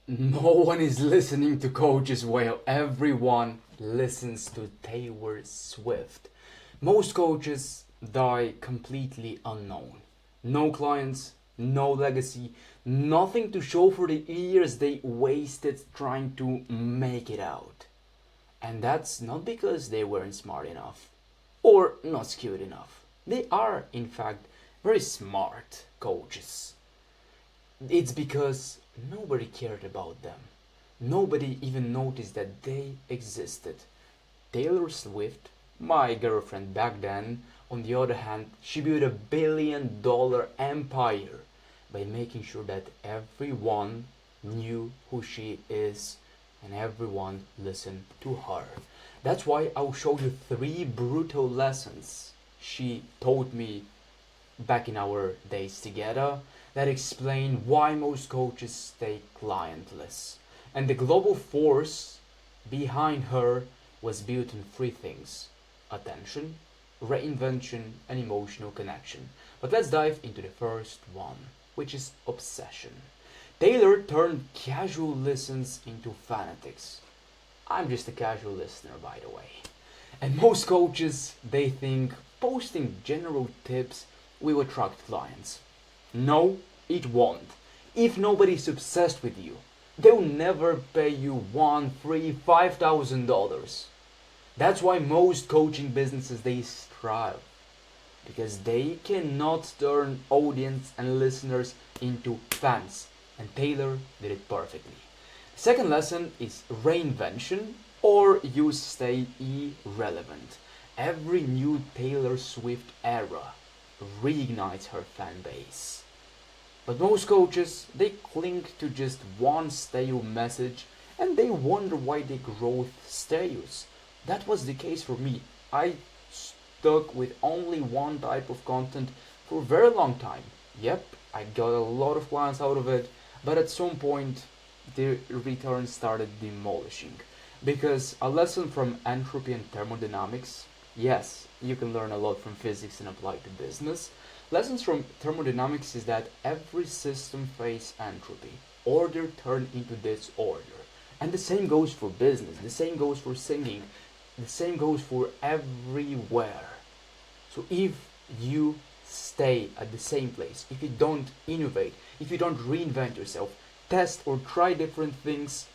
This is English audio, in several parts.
No one is listening to coaches while everyone listens to Taylor Swift. Most coaches die completely unknown. No clients, no legacy, nothing to show for the years they wasted trying to make it out. And that's not because they weren't smart enough or not skilled enough. They are, in fact, very smart coaches. It's because nobody cared about them. Nobody even noticed that they existed. Taylor Swift, my girlfriend back then, on the other hand, she built a $1 billion empire by making sure that everyone knew who she is and everyone listened to her. That's why I'll show you three brutal lessons she taught me back in our days together that explain why most coaches stay clientless. And the global force behind her was built on three things: attention, reinvention, and emotional connection. But let's dive into the first one, which is obsession. Taylor turned casual listens into fanatics. I'm just a casual listener, by the way. And most coaches, they think posting general tips will attract clients. No, it won't. If nobody's obsessed with you, they'll never pay you one, three, $5,000. That's why most coaching businesses they strive because they cannot turn audience and listeners into fans, and Taylor did it perfectly. Second lesson is reinvention, or you stay irrelevant. Every new Taylor Swift era reignites her fan base. But most coaches, they cling to just one stale message and they wonder why their growth stales. That was the case for me. I stuck with only one type of content for a very long time. Yep, I got a lot of clients out of it, but at some point the returns started demolishing. Because a lesson from entropy and thermodynamics, yes, you can learn a lot from physics and apply it to business. Lessons from thermodynamics is that every system faces entropy. Order turn into disorder. And the same goes for business, the same goes for singing, the same goes for everywhere. So if you stay at the same place, if you don't innovate, if you don't reinvent yourself, test or try different things,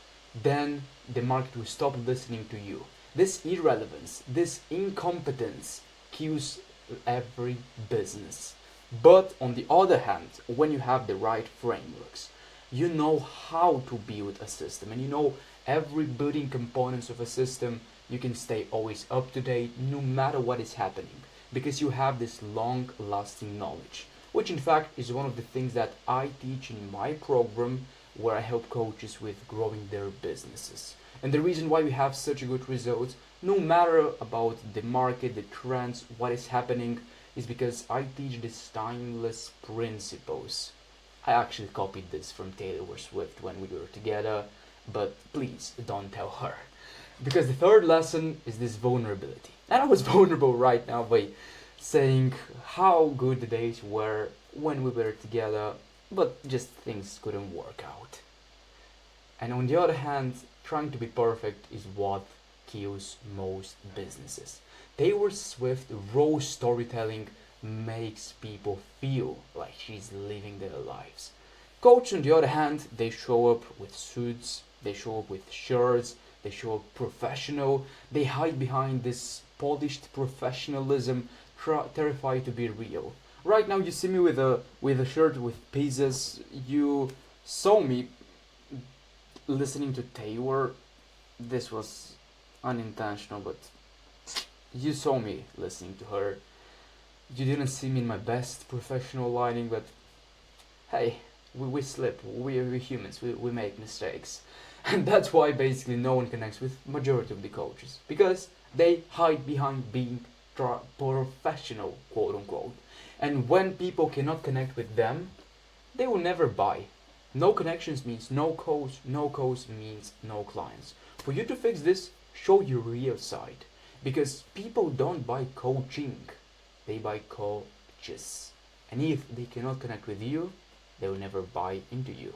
then the market will stop listening to you. This irrelevance, this incompetence kills every business. But on the other hand, when you have the right frameworks, you know how to build a system and you know every building components of a system, you can stay always up to date no matter what is happening because you have this long lasting knowledge, which in fact is one of the things that I teach in my program where I help coaches with growing their businesses. And the reason why we have such good results, no matter about the market, the trends, what is happening, is because I teach these timeless principles. I actually copied this from Taylor Swift when we were together, but please don't tell her. Because the third lesson is this vulnerability. And I was vulnerable right now by saying how good the days were when we were together, but just things couldn't work out. And on the other hand, trying to be perfect is what kills most businesses. Taylor Swift raw storytelling makes people feel like she's living their lives. Coach, on the other hand, they show up with suits, they show up with shirts, they show up professional, they hide behind this polished professionalism, terrified to be real. Right now, you see me with a shirt with pieces. You saw me listening to Taylor. This was unintentional, but you saw me listening to her. You didn't see me in my best professional lighting, but hey, we slip. We're humans. We make mistakes. And that's why basically no one connects with majority of the coaches. Because they hide behind being professional, quote unquote. And when people cannot connect with them, they will never buy. No connections means no coach, no coach means no clients. For you to fix this, show your real side. Because people don't buy coaching, they buy coaches. And if they cannot connect with you, they will never buy into you.